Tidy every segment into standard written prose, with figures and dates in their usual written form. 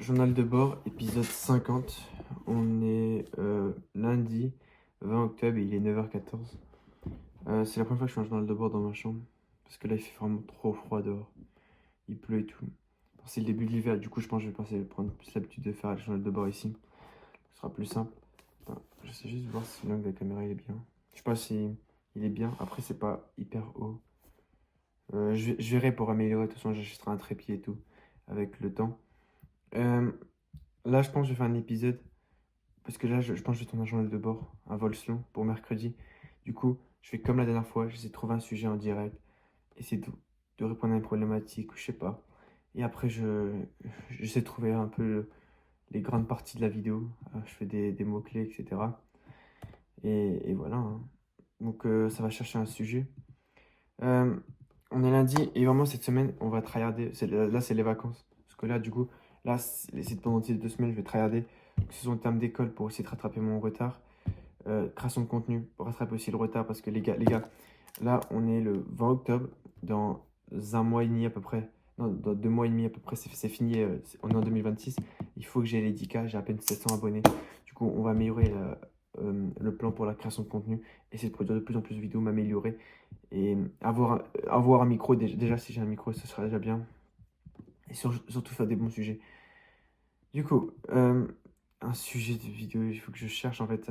Journal de bord, épisode 50. On est lundi 20 octobre et il est 9h14. C'est la première fois que je fais un journal de bord dans ma chambre. Parce que là, il fait vraiment trop froid dehors. Il pleut et tout. C'est le début de l'hiver, du coup, je pense que je vais prendre plus l'habitude de faire le journal de bord ici. Ce sera plus simple. Attends, je sais juste voir si l'angle de la caméra il est bien. Je sais pas si il est bien. Après, c'est pas hyper haut. Je verrai pour améliorer. De toute façon, j'achèterai un trépied et tout avec le temps. Euh, Là, je pense que je vais faire un épisode. Parce que là, je pense que je vais tourner un journal de bord, un vol selon pour mercredi. Du coup, je fais comme la dernière fois, j'essaie de trouver un sujet en direct, essayer de répondre à une problématique, ou je sais pas. Et après, j'essaie de trouver un peu les grandes parties de la vidéo. Je fais des mots-clés, etc. Et voilà, hein. Donc, ça va chercher un sujet. Euh, on est lundi, et vraiment, cette semaine, on va tryharder. Là, c'est les vacances. Parce que là, du coup, là, pendant ces 2 semaines, je vais tryharder, que ce soit en termes d'école pour essayer de rattraper mon retard. Création de contenu pour rattraper aussi le retard parce que les gars, là on est le 20 octobre, dans un mois et demi à peu près, non, dans 2 mois et demi à peu près, c'est fini, on est en 2026, il faut que j'ai les 10K, j'ai à peine 700 abonnés, du coup on va améliorer le plan pour la création de contenu, essayer de produire de plus en plus de vidéos, m'améliorer et avoir un micro, déjà si j'ai un micro ce sera déjà bien, et surtout faire des bons sujets. Du coup, un sujet de vidéo, il faut que je cherche en fait,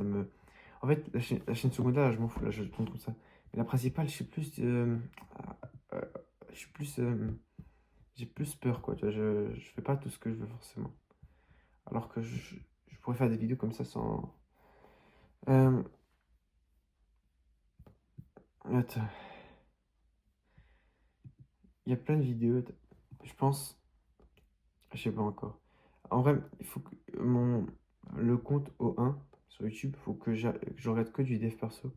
En fait, la chaîne secondaire, je m'en fous, là, je tourne comme ça. Mais la principale, je suis plus. Euh, je suis plus. J'ai plus peur, quoi. Tu vois, je fais pas tout ce que je veux forcément. Alors que je pourrais faire des vidéos comme ça sans. Euh, Attends, il y a plein de vidéos. Je pense. Je sais pas encore. En vrai, il faut que le compte O1 sur YouTube, il faut que je regarde que du dev perso.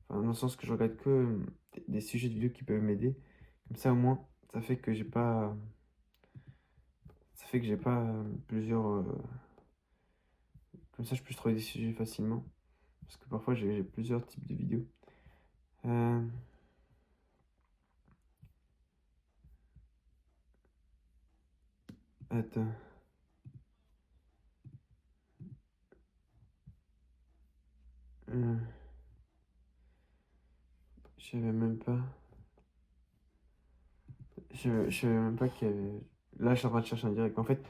Enfin, dans le sens que je regarde que des sujets de vidéos qui peuvent m'aider. Comme ça, au moins, ça fait que j'ai pas. Ça fait que j'ai pas plusieurs. Comme ça, je peux trouver des sujets facilement. Parce que parfois, j'ai plusieurs types de vidéos. Euh, Attends. Euh, je savais même pas. Je savais même pas qu'il y avait. Là, je suis en train de chercher un direct. En fait,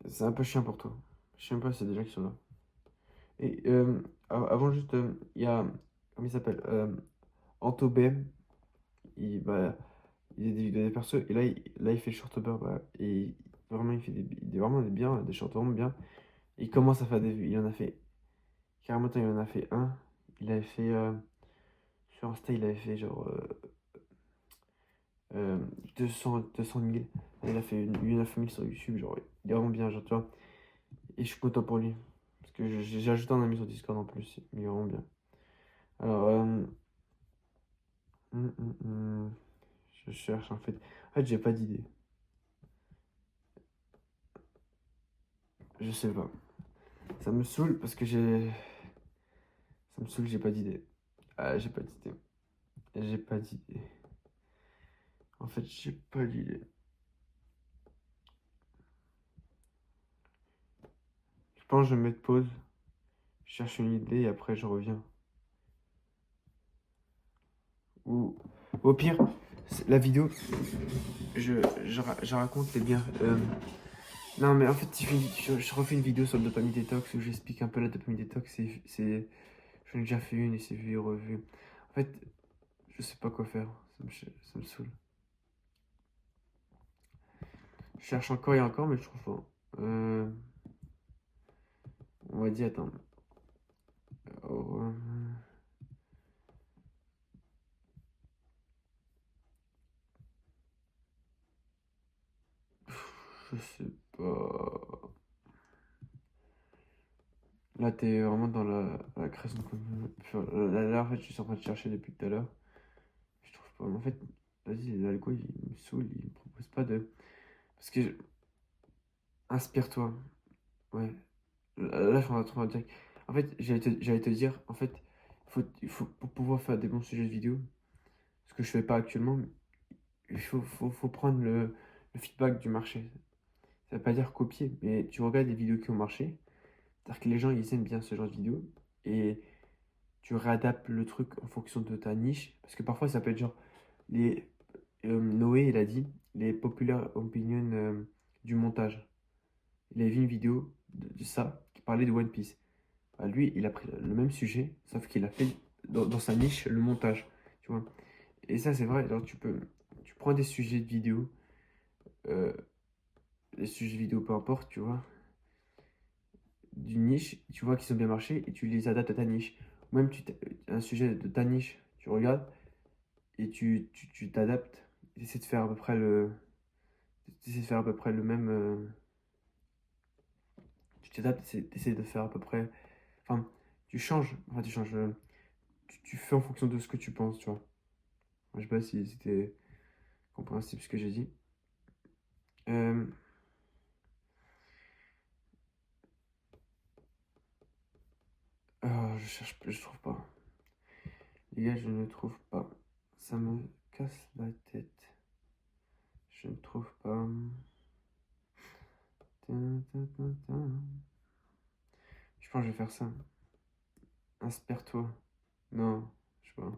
c'est un peu chiant pour toi. Je sais même pas si c'est des gens qui sont là. Et avant, juste, il y a. Comment il s'appelle Antobem. Il y a des vidéos des persos. Et là, il fait le shortober. Et vraiment, il fait vraiment des shorts vraiment bien. Il commence à faire des vues. Il en a fait. Carrément, il en a fait un. Il avait fait. Sur Insta, il avait fait genre 200 000. Il a fait 9 000 sur YouTube. Genre, il est vraiment bien, genre, tu vois. Et je suis content pour lui. Parce que j'ai ajouté un ami sur Discord en plus. Il est vraiment bien. Alors, je cherche en fait. En fait, j'ai pas d'idée. Je sais pas. Ça me saoule parce que j'ai. Ça me saoule, j'ai pas d'idée. Ah, j'ai pas d'idée. J'ai pas d'idée. En fait, j'ai pas d'idée. Je pense que je vais mettre pause. Je cherche une idée et après je reviens. Ou au pire, la vidéo, je raconte les biens. Non, mais en fait, je refais une vidéo sur le dopamine détox où j'explique un peu la dopamine détox. J'en ai déjà fait une et c'est vu et revu. En fait, je sais pas quoi faire. Ça me saoule. Je cherche encore et encore, mais je trouve pas. On va dire, attends. Oh, je sais pas. Là, t'es vraiment dans la création de contenu. Là, en fait, je suis en train de chercher depuis tout à l'heure. Je trouve pas. En fait, vas-y, l'algo, il me saoule. Il me propose pas de. Parce que. Inspire-toi. Ouais. Là, je suis en train de dire. En fait, j'allais te dire, en fait, pour pouvoir faire des bons sujets de vidéo, ce que je fais pas actuellement, faut prendre le feedback du marché. Ça veut pas dire copier, mais tu regardes des vidéos qui ont marché. C'est-à-dire que les gens, ils aiment bien ce genre de vidéos. Et tu réadaptes le truc en fonction de ta niche. Parce que parfois, ça peut être genre, les, Noé, il a dit, les populaires opinions du montage. Il a vu une vidéo de ça qui parlait de One Piece. Bah, lui, il a pris le même sujet, sauf qu'il a fait dans sa niche le montage. Tu vois. Et ça, c'est vrai. Genre, tu prends des sujets de vidéo, euh, des sujets vidéo, peu importe, tu vois, d'une niche, tu vois qu'ils ont bien marché et tu les adaptes à ta niche. Ou même un sujet de ta niche, tu regardes et tu t'adaptes. Tu essaies de faire à peu près t'essaies de faire à peu près le même. Tu t'adaptes, tu essaies de faire à peu près. Enfin, tu changes. Enfin, tu changes. Tu fais en fonction de ce que tu penses, tu vois. Je sais pas si c'était compréhensible ce que j'ai dit. Euh, je cherche, je trouve pas. Les gars, je ne trouve pas. Ça me casse la tête. Je ne trouve pas. Tin, tin, tin, tin. Je pense que je vais faire ça. Inspire-toi. Non, je sais pas.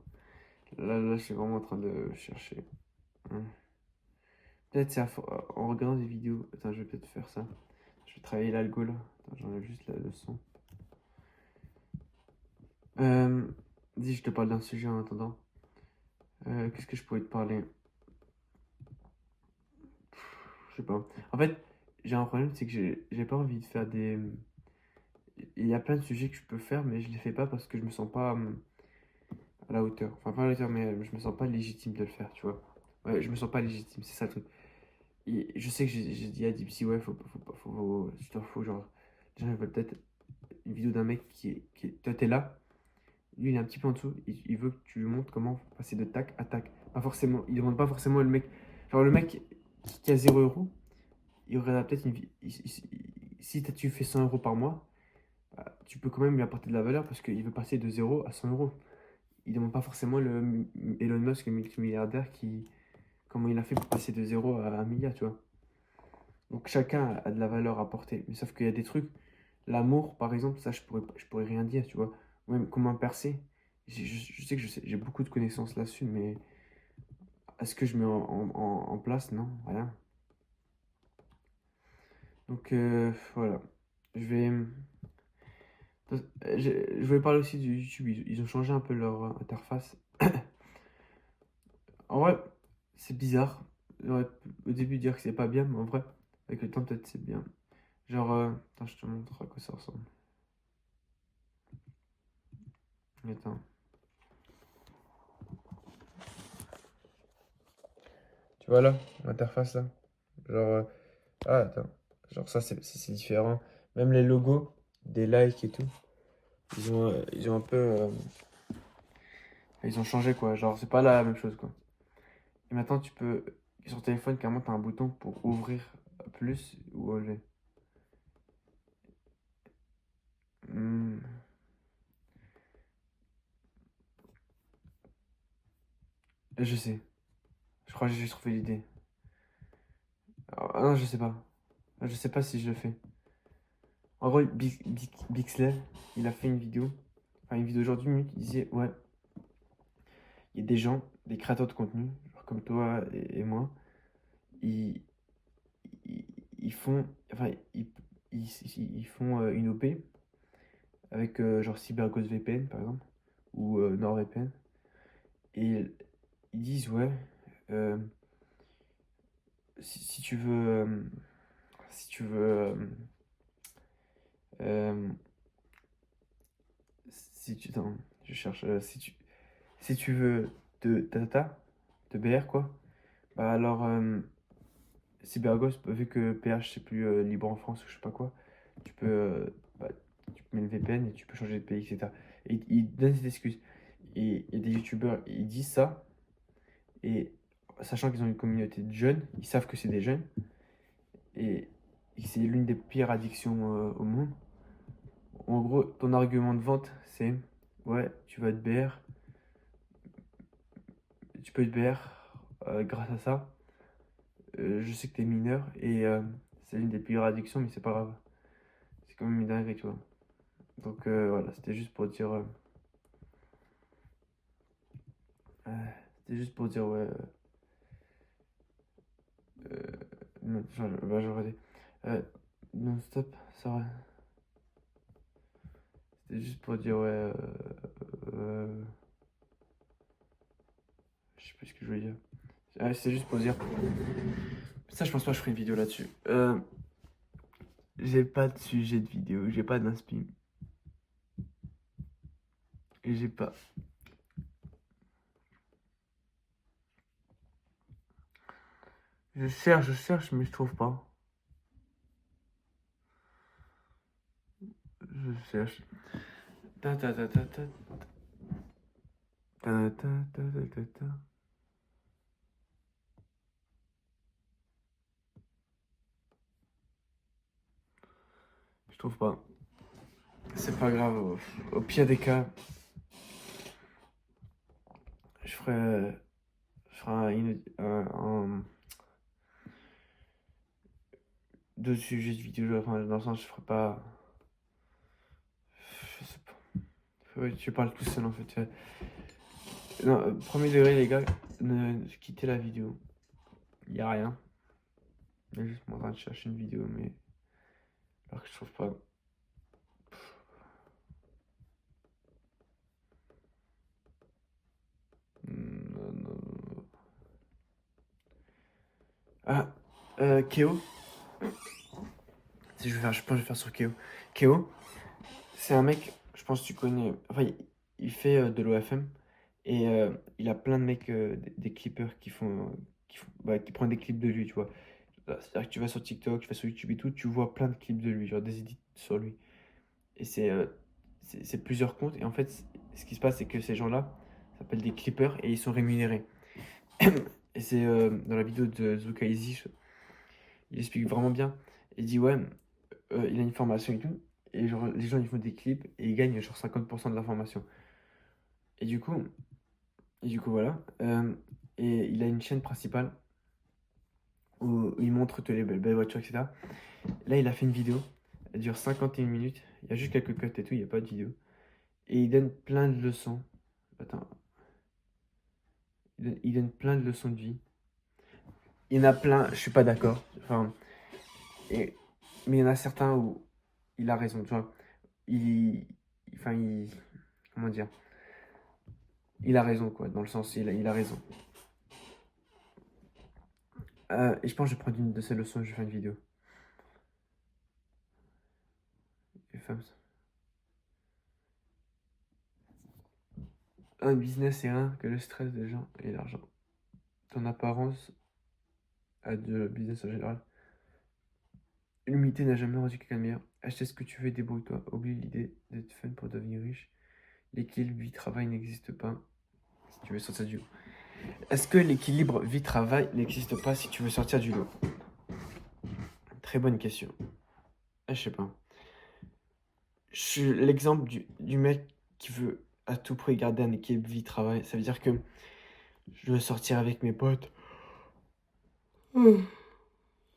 Là, je suis vraiment en train de chercher. Hum. Peut-être c'est en regardant des vidéos. Attends, je vais peut-être faire ça. Je vais travailler l'algo là. Attends, j'enlève juste le son. Euh, Dis, je te parle d'un sujet en attendant. Qu'est-ce que je pourrais te parler? Je sais pas. En fait, j'ai un problème, c'est que j'ai pas envie de faire des. Il y a plein de sujets que je peux faire, mais je les fais pas parce que je me sens pas à la hauteur. Enfin, pas à la hauteur, mais je me sens pas légitime de le faire, tu vois. Ouais, je me sens pas légitime, c'est ça le truc. Et je sais que j'ai dit à Dipsy, ouais, faut, genre, les gens ils veulent peut-être une vidéo d'un mec toi t'es là, lui il est un petit peu en dessous, il veut que tu lui montres comment passer de tac à tac. Pas forcément, il demande pas forcément le mec, genre le mec qui a 0 euros, il aurait peut-être une vie. Si tu fais 100 euros par mois, bah, tu peux quand même lui apporter de la valeur parce qu'il veut passer de 0 à 100 euros. Il demande pas forcément le Elon Musk, le multimilliardaire, comment il a fait pour passer de 0 à 1 milliard, tu vois. Donc chacun a de la valeur à apporter. Mais sauf qu'il y a des trucs, l'amour par exemple, ça je pourrais rien dire, tu vois. Ou même comment percer. Je sais que j'ai beaucoup de connaissances là-dessus, mais est-ce que je mets en place? Non, rien. Donc voilà. Je vais. Je voulais parler aussi du YouTube. Ils ont changé un peu leur interface. En vrai, c'est bizarre. J'aurais pu au début dire que c'est pas bien, mais en vrai, avec le temps, peut-être c'est bien. Genre, attends, je te montre à quoi ça ressemble. Attends. Tu vois là, l'interface là? Genre, ah, attends. Genre, ça, c'est différent. Même les logos, des likes et tout, ils ont un peu. Ils ont changé quoi. Genre, c'est pas la même chose quoi. Et maintenant, tu peux. Sur téléphone, carrément, t'as un bouton pour ouvrir plus ou relever. Hmm, je sais. Je crois que j'ai trouvé l'idée. Ah non, je sais pas. Je sais pas si je le fais. En gros, Bixler, il a fait une vidéo. Enfin, une vidéo aujourd'hui, mais qui disait ouais, il y a des gens, des créateurs de contenu, genre comme toi et moi, ils, ils, ils font. Enfin, ils font une OP avec genre CyberGhost VPN par exemple, ou NordVPN. Et ils disent ouais, euh, si tu veux. Si tu veux. Euh, si tu. Attends, je cherche. Si tu veux de data, de BR quoi, bah alors CyberGhost, vu que PH c'est plus libre en France ou je sais pas quoi, tu peux, bah, tu mets le VPN et tu peux changer de pays, etc. Et ils donnent cette excuse. Et il y a des youtubeurs, ils disent ça, et sachant qu'ils ont une communauté de jeunes, ils savent que c'est des jeunes, et, et c'est l'une des pires addictions au monde. En gros, ton argument de vente, c'est ouais, tu vas être BR, tu peux être BR grâce à ça. Je sais que t'es mineur et c'est l'une des pires addictions, mais c'est pas grave. C'est quand même une dinguerie, tu vois. Donc voilà, c'était juste pour dire. C'était juste pour dire, ouais. Non, bah, j'aurais dit. Non, stop, ça va. C'était juste pour dire, ouais. Je sais plus ce que je voulais dire. C'est juste pour dire. Ça, je pense pas que je ferai une vidéo là-dessus. J'ai pas de sujet de vidéo, j'ai pas d'inspi. Et j'ai pas. Je cherche, mais je trouve pas. Je cherche. Ta ta ta ta ta. Ta ta ta ta ta ta. Je trouve pas. C'est pas grave. Au pire des cas, je ferai. Je ferai deux sujets de vidéo. Enfin, dans le sens, je ferai pas. Je sais pas. Ouais, tu parles tout seul en fait. Non, premier degré, les gars, ne quittez la vidéo. Y a rien. Je suis juste en train de chercher une vidéo, mais. Alors que je trouve pas. Non, non, non. Ah, Keo. Si je pense que je vais faire sur Keo. Keo, c'est un mec, je pense que tu connais. Enfin, il fait de l'OFM et il a plein de mecs, des clippers qui prennent des clips de lui, tu vois. C'est-à-dire que tu vas sur TikTok, tu vas sur YouTube et tout, tu vois plein de clips de lui, genre des edits sur lui. Et c'est plusieurs comptes. Et en fait, ce qui se passe, c'est que ces gens-là s'appellent des clippers et ils sont rémunérés. Et c'est dans la vidéo de Zoukaïzi, il explique vraiment bien. Il dit, ouais, il a une formation et tout. Et genre, les gens, ils font des clips et ils gagnent genre 50% de la formation. Et du coup, voilà. Et il a une chaîne principale où il montre toutes les belles voitures, etc. Là, il a fait une vidéo. Elle dure 51 minutes. Il y a juste quelques cuts et tout, il n'y a pas de vidéo. Et il donne plein de leçons. Attends. Il donne plein de leçons de vie. Il y en a plein, je suis pas d'accord. Enfin, mais il y en a certains où il a raison, tu vois. Il, enfin, comment dire? Il a raison, quoi, dans le sens, il a raison. Et je pense que je vais prendre une de ces leçons et je vais faire une vidéo. Les femmes. Un business, c'est rien que le stress des gens et l'argent. Ton apparence à de business en général. L'humilité n'a jamais rendu quelqu'un de meilleur. Acheter ce que tu veux et débrouille-toi. Oublie l'idée d'être fun pour devenir riche. L'équilibre vie-travail n'existe pas si tu veux sortir du lot. Est-ce que l'équilibre vie-travail n'existe pas si tu veux sortir du lot? Très bonne question. Je sais pas. Je suis l'exemple du mec qui veut à tout prix garder un équilibre vie-travail. Ça veut dire que je veux sortir avec mes potes.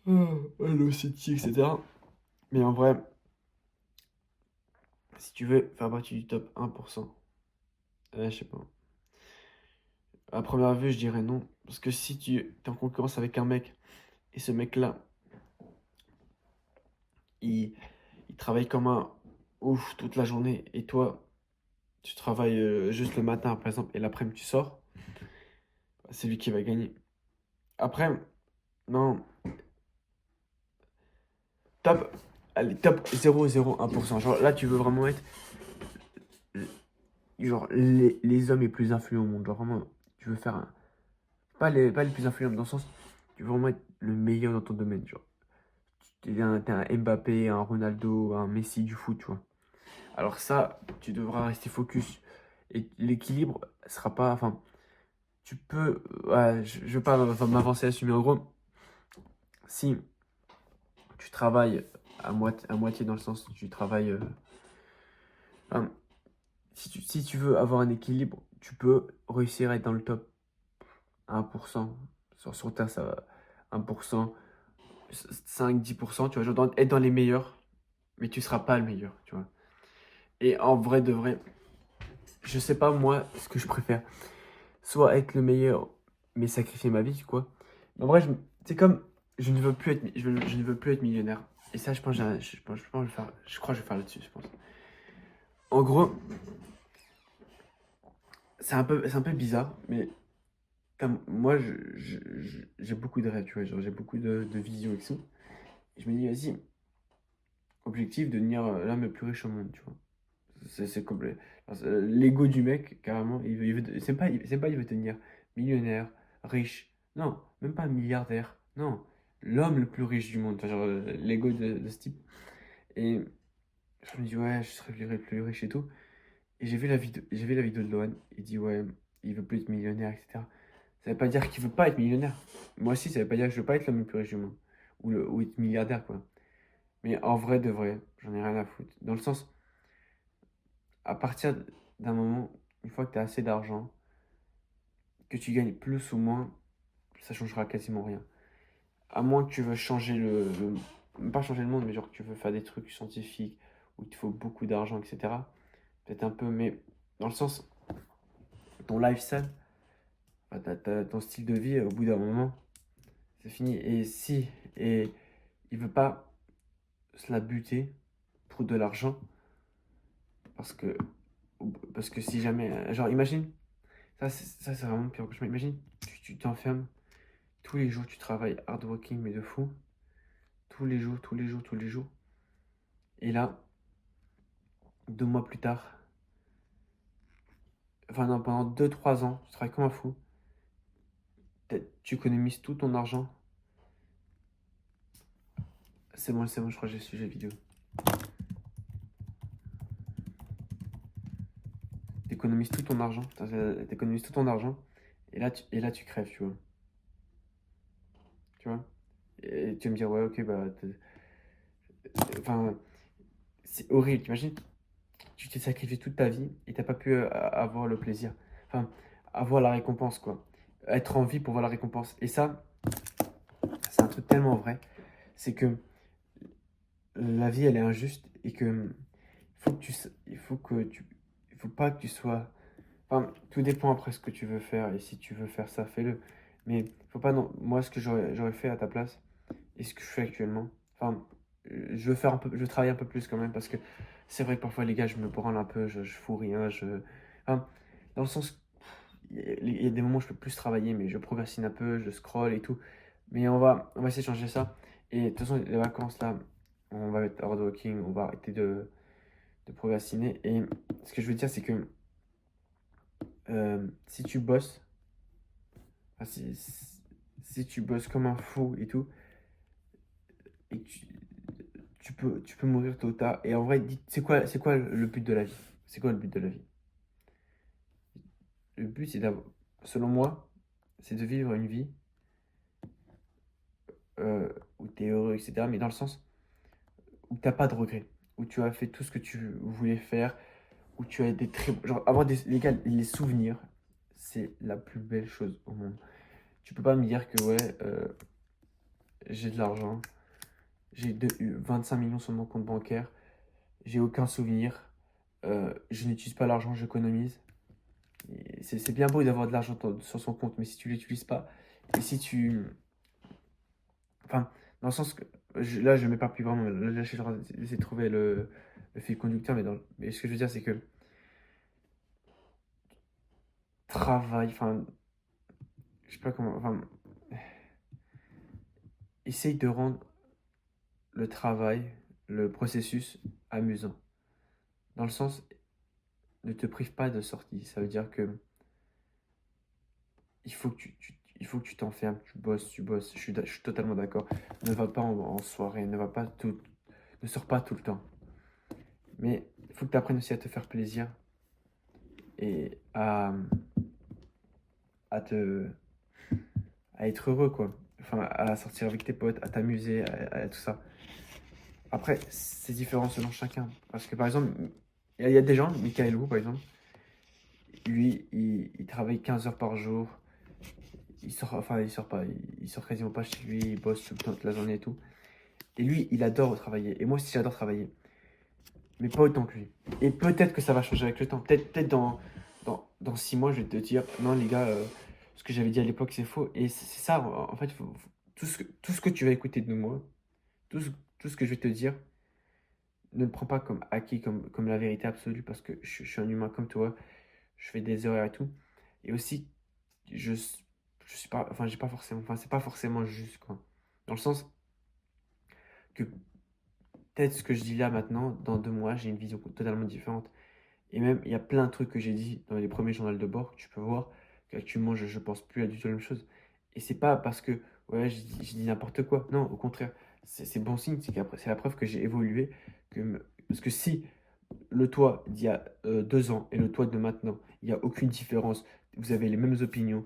Hello City, etc. Mais en vrai, si tu veux faire partie du top 1%, je sais pas. À première vue, je dirais non. Parce que si tu es en concurrence avec un mec, et ce mec-là, il travaille comme un ouf toute la journée, et toi, tu travailles juste le matin, par exemple, et l'après-midi, tu sors, c'est lui qui va gagner. Après, non, top, allez, top 0,01%. Genre là, tu veux vraiment être genre les hommes les plus influents au monde. Genre vraiment, tu veux faire un. Pas les plus influents dans le sens, tu veux vraiment être le meilleur dans ton domaine. Genre, t'es un Mbappé, un Ronaldo, un Messi du foot, tu vois. Alors ça, tu devras rester focus. Et l'équilibre sera pas. Enfin, tu peux. Ouais, je veux pas m'avancer là-dessus, mais en gros, si tu travailles à moitié dans le sens où tu travailles. Enfin, si tu veux avoir un équilibre, tu peux réussir à être dans le top 1%. Sur Terre, ça va 1%. 5-10%, tu vois, genre être dans les meilleurs, mais tu seras pas le meilleur, tu vois. Et en vrai de vrai, je sais pas moi ce que je préfère. Soit être le meilleur, mais sacrifier ma vie, quoi. Mais en vrai, c'est comme, je ne veux plus être millionnaire. Et ça, je pense, je pense que je crois que je vais faire là-dessus, je pense. En gros, c'est un peu bizarre, mais moi, j'ai beaucoup de rêves, tu vois, genre, j'ai beaucoup de visions et tout. Et je me dis, vas-y, objectif de devenir l'homme le plus riche au monde, tu vois. C'est complet. L'ego du mec, carrément, c'est pas il veut devenir millionnaire, riche, non, même pas milliardaire, non, l'homme le plus riche du monde, enfin, genre l'ego de ce type. Et je me dis, ouais, je serais le plus riche et tout. Et j'ai vu la vidéo de Lohan, il dit, ouais, il veut plus être millionnaire, etc. Ça veut pas dire qu'il veut pas être millionnaire. Moi aussi, ça veut pas dire que je veux pas être l'homme le plus riche du monde, ou être milliardaire, quoi. Mais en vrai de vrai, j'en ai rien à foutre. Dans le sens, à partir d'un moment, une fois que tu as assez d'argent, que tu gagnes plus ou moins, ça changera quasiment rien. À moins que tu veux changer pas changer le monde, mais genre que tu veux faire des trucs scientifiques, où il te faut beaucoup d'argent, etc. Peut-être un peu, mais dans le sens, ton lifestyle, bah, ton style de vie, au bout d'un moment, c'est fini. Et il veut pas se la buter pour de l'argent, parce que, parce que si jamais, genre imagine, ça c'est vraiment pire. Imagine, tu t'enfermes. Tous les jours, tu travailles hardworking, mais de fou. Tous les jours, tous les jours, tous les jours. Et là, 2 mois plus tard, enfin non, pendant 2-3 ans, tu travailles comme un fou. Tu économises tout ton argent. C'est bon, je crois que j'ai le sujet vidéo. Tu économises tout ton argent. Tu économises tout ton argent. Et là, tu crèves, tu vois. Tu vois. Et tu vas me dire, ouais, ok, bah. Enfin, c'est horrible. T'imagines, tu t'es sacrifié toute ta vie et t'as pas pu avoir le plaisir. Enfin, avoir la récompense, quoi. Être en vie pour voir la récompense. Et ça, c'est un truc tellement vrai. C'est que la vie, elle est injuste et que il faut pas que tu sois. Enfin, tout dépend après ce que tu veux faire et si tu veux faire ça, fais-le. Mais faut pas non. Moi, ce que j'aurais fait à ta place et ce que je fais actuellement. Enfin, je veux faire un peu, je veux travailler un peu plus quand même parce que c'est vrai que parfois les gars, je me branle un peu, je fous rien, enfin, dans le sens, il y a des moments où je peux plus travailler, mais je procrastine un peu, je scroll et tout. Mais on va essayer de changer ça. Et de toute façon, les vacances là, on va être hardworking, on va arrêter de procrastiner. Et ce que je veux dire, c'est que si tu bosses, enfin, si tu bosses comme un fou et tout, et que tu peux mourir tôt ou tard. Et en vrai, c'est quoi le but de la vie? C'est quoi le but de la vie? Le but, c'est d'avoir, selon moi, c'est de vivre une vie où tu es heureux, etc. Mais dans le sens où tu n'as pas de regrets, où tu as fait tout ce que tu voulais faire, où tu as des très... Genre, avoir les gars, les souvenirs, c'est la plus belle chose au monde. Tu peux pas me dire que, ouais, j'ai de l'argent, j'ai 25 millions sur mon compte bancaire, j'ai aucun souvenir, je n'utilise pas l'argent, j'économise. C'est bien beau d'avoir de l'argent sur son compte, mais si tu l'utilises pas, et si tu... Enfin, dans le sens que... là, je ne m'éparpille vraiment. Là, j'ai essayé de trouver le fil conducteur, mais ce que je veux dire, c'est que travail, enfin, je sais pas comment... Enfin, essaye de rendre le travail, le processus amusant. Dans le sens, ne te prive pas de sortie. Ça veut dire que il faut que tu t'enfermes, tu bosses, tu bosses. Je suis totalement d'accord. Ne va pas en soirée, ne sors pas tout le temps. Mais il faut que tu apprennes aussi à te faire plaisir et à te, à être heureux, quoi. Enfin, à sortir avec tes potes, à t'amuser, à tout ça. Après, c'est différent selon chacun. Parce que par exemple, il y a des gens, Michael Wu par exemple, lui, il travaille 15 heures par jour. il sort, enfin, il sort pas, il sort quasiment pas chez lui, il bosse tout le temps, toute la journée et tout. Et lui, il adore travailler. Et moi aussi, j'adore travailler. Mais pas autant que lui. Et peut-être que ça va changer avec le temps. Peut-être dans 6 mois, je vais te dire, non, les gars, ce que j'avais dit à l'époque, c'est faux. Et c'est ça, en fait, tout ce que tu vas écouter de moi, tout ce, tout ce que je vais te dire, ne le prends pas comme acquis, comme la vérité absolue, parce que je suis un humain comme toi, je fais des erreurs et tout. Et aussi, je, je suis pas, enfin, j'ai pas forcément, enfin, c'est pas forcément juste, quoi. Dans le sens que peut-être ce que je dis là maintenant, dans 2 mois, j'ai une vision totalement différente. Et même, il y a plein de trucs que j'ai dit dans les premiers journaux de bord que tu peux voir qu'actuellement, je pense plus à du tout la même chose. Et c'est pas parce que, ouais, j'ai dit n'importe quoi. Non, au contraire, c'est bon signe, c'est qu'après, c'est la preuve que j'ai évolué. Parce que si le toi d'il y a 2 ans et le toi de maintenant, il n'y a aucune différence, vous avez les mêmes opinions,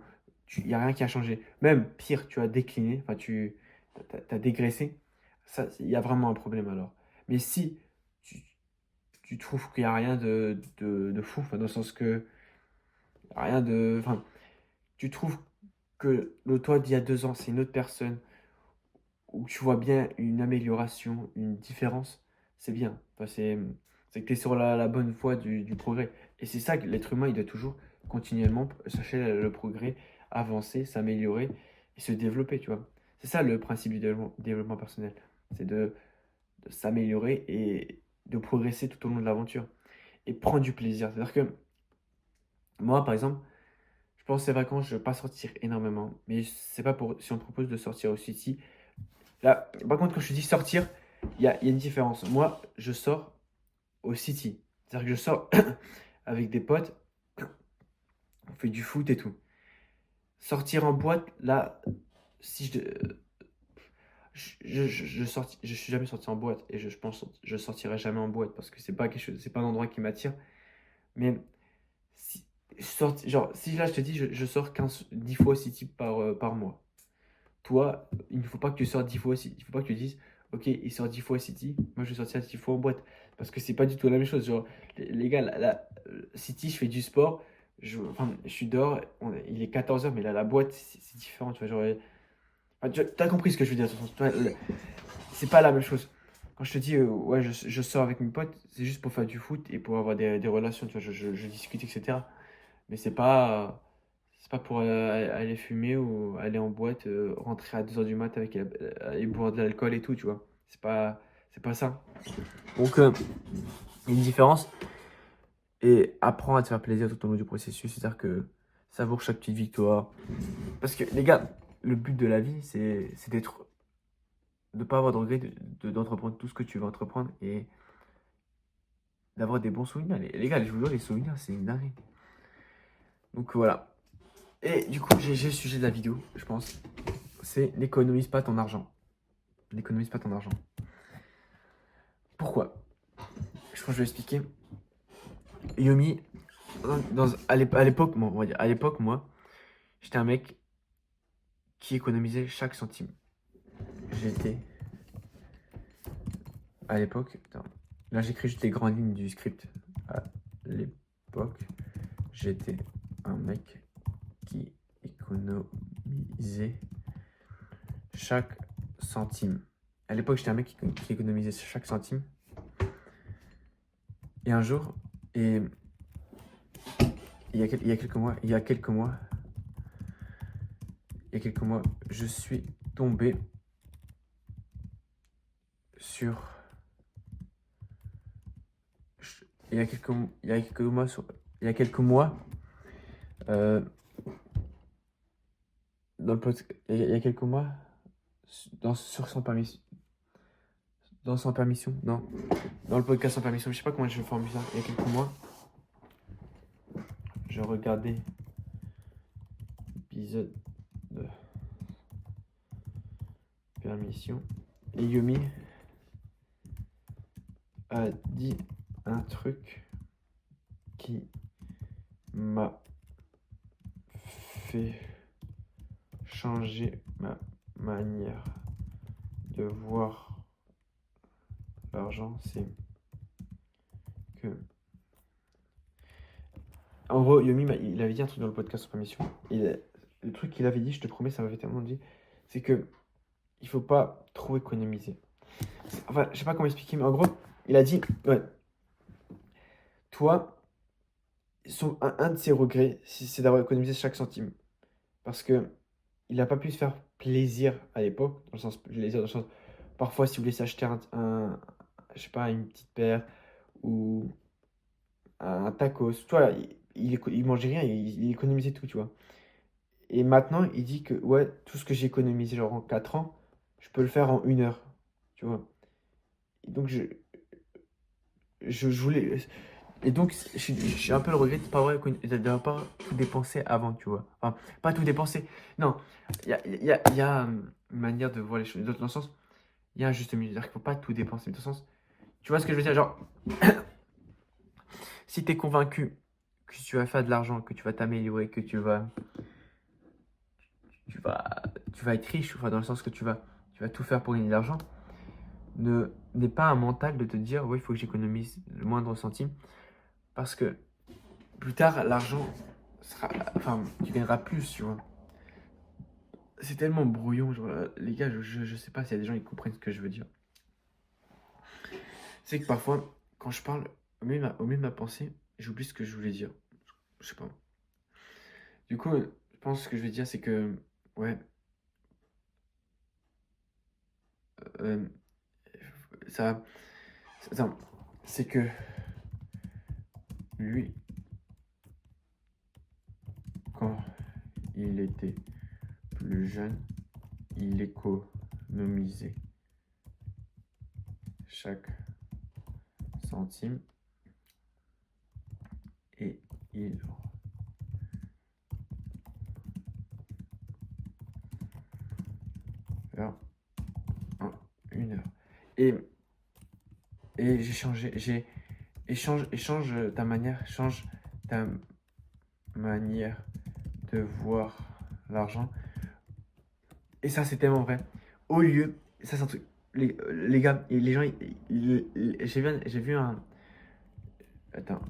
il n'y a rien qui a changé. Même pire, tu as décliné, enfin, tu as dégraissé, ça, il y a vraiment un problème alors. Mais si tu, tu trouves qu'il n'y a rien de fou, enfin, dans le sens que rien de. Enfin, tu trouves que le toi d'il y a 2 ans, c'est une autre personne, où tu vois bien une amélioration, une différence, c'est bien. Enfin, c'est que tu es sur la bonne voie du progrès. Et c'est ça que l'être humain, il doit toujours continuellement chercher le progrès, avancer, s'améliorer et se développer, tu vois. C'est ça le principe du développement personnel. C'est de s'améliorer et de progresser tout au long de l'aventure. Et prendre du plaisir. C'est-à-dire que moi, par exemple, je pense que ces vacances, je ne vais pas sortir énormément. Mais c'est pas pour. Si on me propose de sortir au City. Là, par contre, quand je dis sortir, il y a une différence. Moi, je sors au City. C'est-à-dire que je sors avec des potes, on fait du foot et tout. Sortir en boîte, là, si je suis jamais sorti en boîte et je pense que je sortirai jamais en boîte parce que c'est pas quelque chose, c'est pas un endroit qui m'attire. Mais si, genre, si là je te dis je sors 10 fois City par mois. Toi, il ne faut pas que tu sortes 10 fois City. Il ne faut pas que tu dises, ok, il sort 10 fois City, moi je vais sortir 10 fois en boîte. Parce que c'est pas du tout la même chose. Genre, les gars, City, je fais du sport, enfin, je suis dehors, il est 14h, mais là, la boîte, c'est différent. Tu vois, genre, enfin, tu as compris ce que je veux dire. De toute façon, c'est pas la même chose. Quand je te dis, ouais, je sors avec mes potes, c'est juste pour faire du foot et pour avoir des relations, tu vois, je discute, etc. Mais c'est pas pour aller fumer ou aller en boîte, rentrer à 2 heures du mat avec et boire de l'alcool et tout, tu vois. C'est pas ça. Donc, il y a une différence. Et apprends à te faire plaisir tout au long du processus. C'est-à-dire que savoure chaque petite victoire. Parce que, les gars, le but de la vie, c'est d'être, de pas avoir de regret, d'entreprendre tout ce que tu veux entreprendre et d'avoir des bons souvenirs. Les gars, je vous jure, les souvenirs, c'est une dinguerie. Donc, voilà. Et du coup, j'ai le sujet de la vidéo, je pense. C'est n'économise pas ton argent. N'économise pas ton argent. Pourquoi? Je crois que je vais expliquer. Yomi, à l'époque, bon, on va dire, à l'époque, moi, j'étais un mec qui économisait chaque centime. J'étais, à l'époque, attends, là j'écris juste les grandes lignes du script. À l'époque, j'étais un mec qui économisait chaque centime. À l'époque, j'étais un mec qui économisait chaque centime. Et un jour, et il y a quelques mois, je suis tombé sur. Il y a quelques mois, euh, dans le il y a quelques mois, sur Sans Permission, dans Sans Permission, non, dans le podcast Sans Permission, je sais pas comment je forme ça. Il y a quelques mois, je regardais l'épisode de Permission et Yomi a dit un truc qui m'a fait changer ma manière de voir l'argent. C'est que, en gros, Yomi, il avait dit un truc dans le podcast sur Permission. le truc qu'il avait dit, je te promets, ça m'avait tellement dit, c'est que il faut pas trop économiser. Enfin, je sais pas comment expliquer, mais en gros, il a dit, ouais, toi, un de ses regrets, c'est d'avoir économisé chaque centime. Parce que il n'a pas pu se faire plaisir à l'époque, dans le sens plaisir, dans le sens, parfois, si vous voulez s'acheter je sais pas, une petite paire ou un tacos, tu vois, il mangeait rien, il économisait tout, tu vois. Et maintenant, il dit que, ouais, tout ce que j'ai économisé, genre en 4 ans, je peux le faire en 1 heure, tu vois. Et donc, je voulais. Et donc, j'ai un peu le regret de d'avoir pas tout dépensé avant, tu vois. Enfin, pas tout dépensé. Non, il y a une manière de voir les choses. Dans le sens, il y a un juste milieu. C'est-à-dire qu'il faut pas tout dépenser. Dans le sens, tu vois ce que je veux dire? Genre, si tu es convaincu que tu vas faire de l'argent, que tu vas t'améliorer, que tu vas, tu vas être riche, enfin, dans le sens que tu vas tout faire pour gagner de l'argent, n'est pas un mental de te dire, oui, il faut que j'économise le moindre centime. Parce que plus tard, l'argent sera. Enfin, tu gagneras plus, tu vois. C'est tellement brouillon, genre, les gars, je sais pas s'il y a des gens qui comprennent ce que je veux dire. C'est que parfois, quand je parle, au milieu de ma pensée, j'oublie ce que je voulais dire. Je sais pas. Du coup, je pense que ce que je vais dire, c'est que, ouais, euh, ça, attends, c'est que lui, quand il était plus jeune, il économisait chaque centime et il faire en 1 heure. Et, et change ta manière de voir l'argent. Et ça, c'est tellement vrai. Au lieu, ça c'est un truc, les gars, et les gens, j'ai vu un, attends,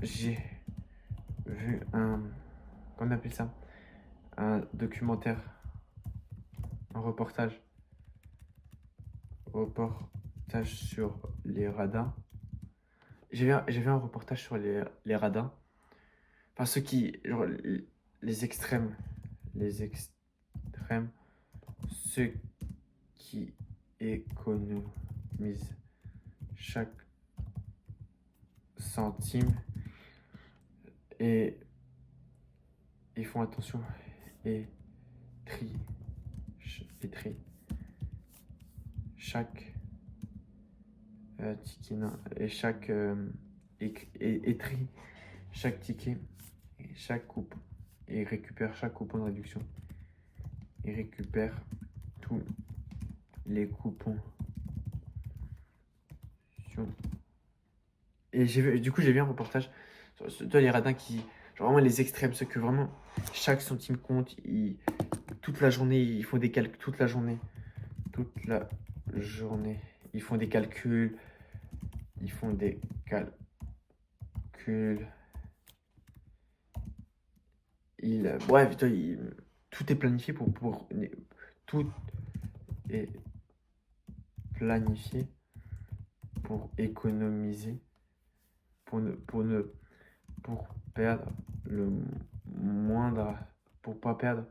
j'ai vu un, comment on appelle ça? Un documentaire, un reportage sur les radars. J'ai vu un reportage sur les radars. Enfin, ceux qui, genre, les extrêmes, ceux qui économisent chaque centime et ils font attention et trient, chaque ticket et chaque et trient chaque ticket et chaque coupe et récupère chaque coupon de réduction et récupère tous les coupons. Et du coup, j'ai vu un reportage sur toi, les radins qui, genre vraiment les extrêmes, ceux que vraiment chaque centime compte, toute la journée, ils font des calculs, toute la journée, ils font des calculs, bref, toi, tout est planifié tout est planifié pour économiser, pour perdre le moindre, pour pas perdre,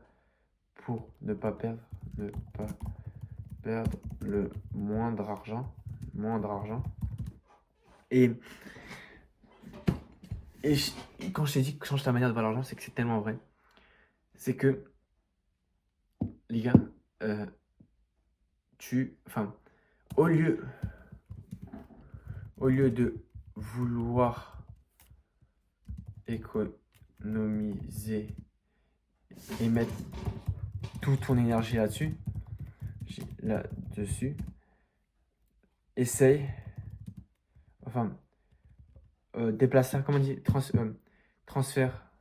pour ne pas perdre le moindre argent. Et, et quand je t'ai dit que change ta manière de voir l'argent, c'est que c'est tellement vrai. C'est que, les gars, enfin, au lieu de vouloir économiser et mettre toute ton énergie là-dessus, essaye, enfin, déplacer, comment on dit, transfère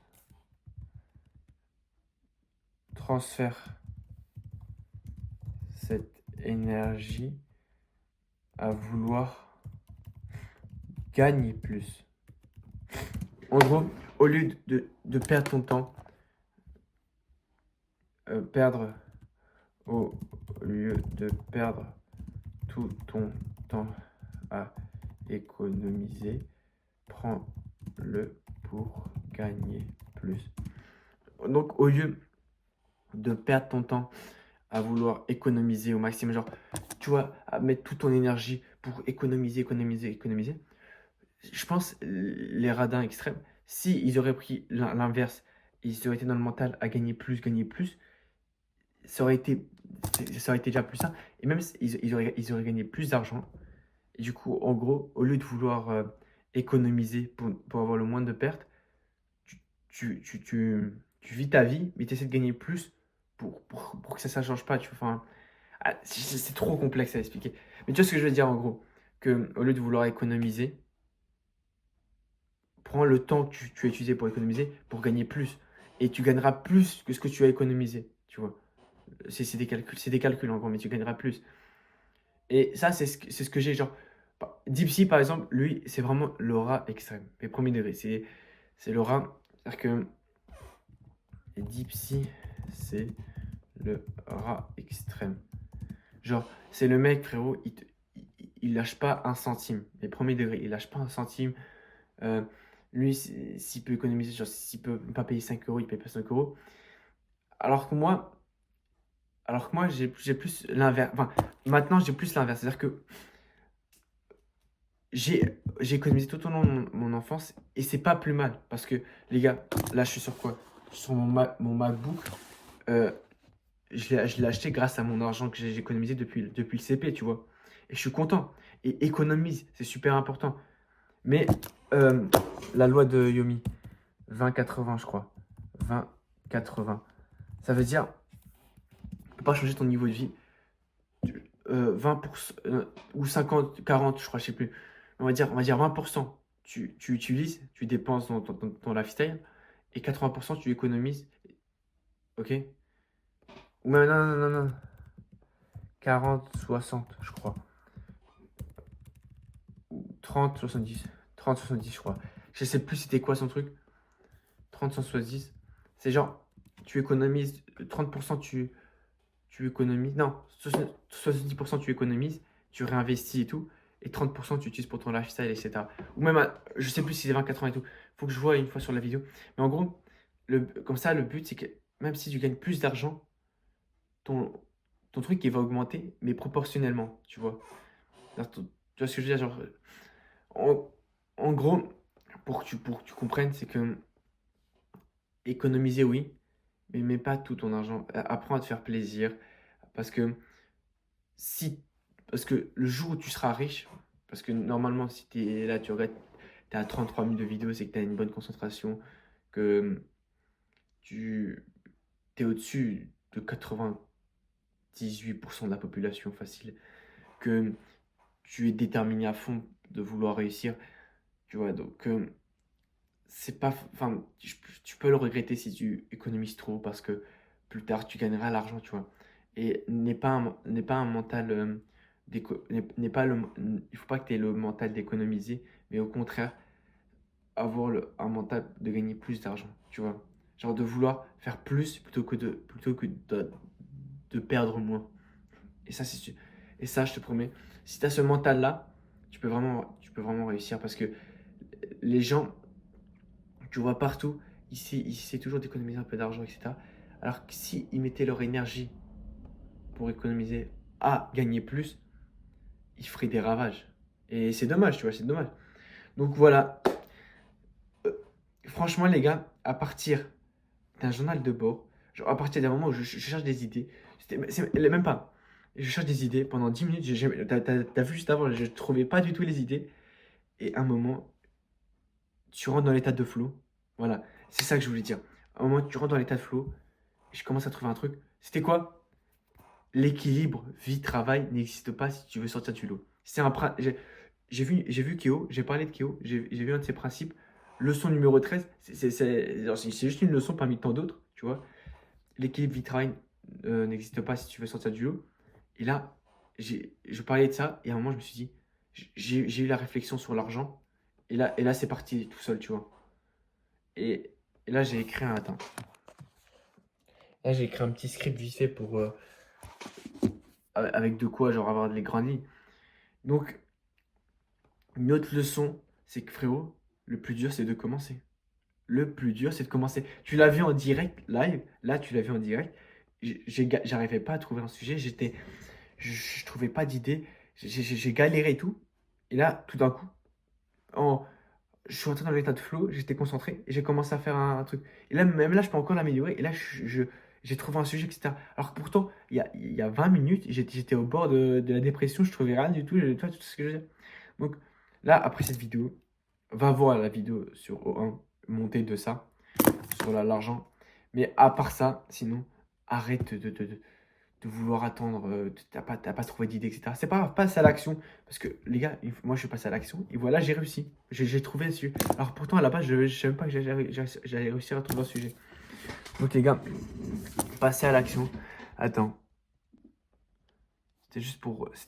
cette énergie à vouloir gagner plus. En gros, au lieu de perdre ton temps perdre au lieu de perdre tout ton temps à économiser, prends-le pour gagner plus. Donc, au lieu de perdre ton temps à vouloir économiser au maximum, genre, tu vois, à mettre toute ton énergie pour économiser, je pense les radins extrêmes, si ils auraient pris l'inverse, ils auraient été dans le mental à gagner plus, ça aurait été, ça aurait été déjà plus simple. Et même, ils auraient gagné plus d'argent. Et du coup, en gros, au lieu de vouloir économiser pour avoir le moins de pertes, tu, tu vis ta vie, mais tu essaies de gagner plus pour que ça ne change pas. Enfin, c'est trop complexe à expliquer. Mais tu vois ce que je veux dire en gros? Que au lieu de vouloir économiser, prends le temps que tu as utilisé pour économiser pour gagner plus. Et tu gagneras plus que ce que tu as économisé. Tu vois? C'est des calculs en gros, mais tu gagneras plus. Et ça, c'est ce que j'ai. Genre, Dipsy, par exemple, lui, c'est vraiment le rat extrême. Mais premier degré, c'est le rat. C'est-à-dire que Dipsy, c'est le rat extrême. Genre, c'est le mec, frérot, il lâche pas un centime. Mais premier degré, il lâche pas un centime. Euh, Lui, s'il peut économiser, genre, s'il peut pas payer 5 euros, il paye pas 5 euros. Alors que moi, j'ai plus l'inverse. Enfin, maintenant, j'ai plus l'inverse. C'est-à-dire que j'ai économisé tout au long de mon enfance et c'est pas plus mal. Parce que, les gars, là, je suis sur quoi? Je suis sur mon MacBook. Euh, je l'ai acheté grâce à mon argent que j'ai économisé depuis le CP, tu vois. Et je suis content. Et économise, c'est super important. Mais la loi de Yomi, 20-80, je crois. 20-80. Ça veut dire, tu peux pas changer ton niveau de vie. 20% ou 50-40, je crois, je sais plus. On va dire 20%. Tu utilises, tu dépenses dans ton lifestyle et 80% tu économises. Ok? Ou même, non, non, non, non. 40-60, je crois. Ou 30-70. 30-70, je crois. Je sais plus c'était quoi son truc. 30-70. C'est genre, tu économises 30%, tu économises. Non, 70% tu économises, tu réinvestis et tout. Et 30% tu utilises pour ton lifestyle, etc. Ou même, je sais plus si c'est 20-80 et tout. Faut que je vois une fois sur la vidéo. Mais en gros, comme ça, le but, c'est que même si tu gagnes plus d'argent, ton, ton truc, il va augmenter, mais proportionnellement, tu vois. Tu vois ce que je veux dire? Genre, en, en gros, pour que tu comprennes, c'est que économiser, oui, mais mets pas tout ton argent. Apprends à te faire plaisir. Parce que si, parce que le jour où tu seras riche, parce que normalement, si tu es là, tu regardes, tu as 33 minutes de vidéo, c'est que tu as une bonne concentration, que tu es au-dessus de 98% de la population facile, que tu es déterminé à fond de vouloir réussir, tu vois. Donc, c'est pas, enfin, tu peux le regretter si tu économises trop parce que plus tard tu gagneras l'argent, tu vois. Et n'est pas un mental n'est pas il faut pas que tu aies le mental d'économiser, mais au contraire avoir un mental de gagner plus d'argent, tu vois. Genre de vouloir faire plus plutôt que de perdre moins. Et ça et ça je te promets, si tu as ce mental là, tu peux vraiment réussir parce que les gens tu vois partout, ils essaient toujours d'économiser un peu d'argent, etc. Alors que s'ils mettaient leur énergie pour économiser à gagner plus, ils feraient des ravages. Et c'est dommage, tu vois, c'est dommage. Donc voilà. Euh, Franchement, les gars, à partir d'un journal de bord, genre à partir d'un moment où je cherche des idées, même pas. Je cherche des idées pendant 10 minutes. T'as vu juste avant, je ne trouvais pas du tout les idées. Et à un moment, tu rentres dans l'état de flow. Voilà, c'est ça que je voulais dire. À un moment, tu rentres dans l'état de flow. Je commence à trouver un truc. C'était quoi? L'équilibre vie-travail n'existe pas si tu veux sortir du lot. C'est un j'ai vu Keo, j'ai parlé de Keo, j'ai vu un de ses principes. Leçon numéro 13, c'est juste une leçon parmi tant d'autres, tu vois. L'équilibre vie-travail n'existe pas si tu veux sortir du lot. Et là, je parlais de ça et à un moment, je me suis dit, j'ai eu la réflexion sur l'argent. Et là c'est parti tout seul, tu vois. Et, et là, j'ai écrit un... Attends. Là, j'ai écrit un petit script vite fait pour... avec de quoi, genre, avoir les grandes lignes. Donc, une autre leçon, c'est que frérot, le plus dur, c'est de commencer. Le plus dur, c'est de commencer. Tu l'as vu en direct, live. Là, tu l'as vu en direct. J'arrivais pas à trouver un sujet. Je trouvais pas d'idée. J'ai galéré et tout. Et là, tout d'un coup, en, je suis rentré dans l'état de flow, j'étais concentré et j'ai commencé à faire un truc. Et là, même là, je peux encore l'améliorer. Et là, j'ai trouvé un sujet, etc. Alors que pourtant, il y a 20 minutes, j'étais au bord de la dépression, je trouvais rien du tout. Tu vois, tout ce que je veux dire. Donc là, après cette vidéo, va voir la vidéo sur O1, montée de ça, sur l'argent. Mais à part ça, sinon, arrête de vouloir attendre, t'as pas trouvé d'idée, etc. C'est pas grave, passe à l'action. Parce que les gars, moi je suis passé à l'action et voilà, j'ai réussi. J'ai trouvé un sujet. Alors pourtant, à la base, je savais même pas que j'allais réussir à trouver un sujet. Donc les gars, passez à l'action. Attends, c'était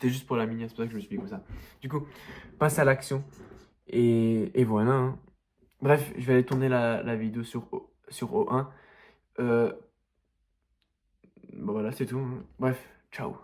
juste pour la mini, c'est pour ça que je me suis mis comme ça. Du coup, passe à l'action et voilà, hein. Bref, je vais aller tourner la vidéo sur O1. Bon voilà, c'est tout, hein. Bref, ciao.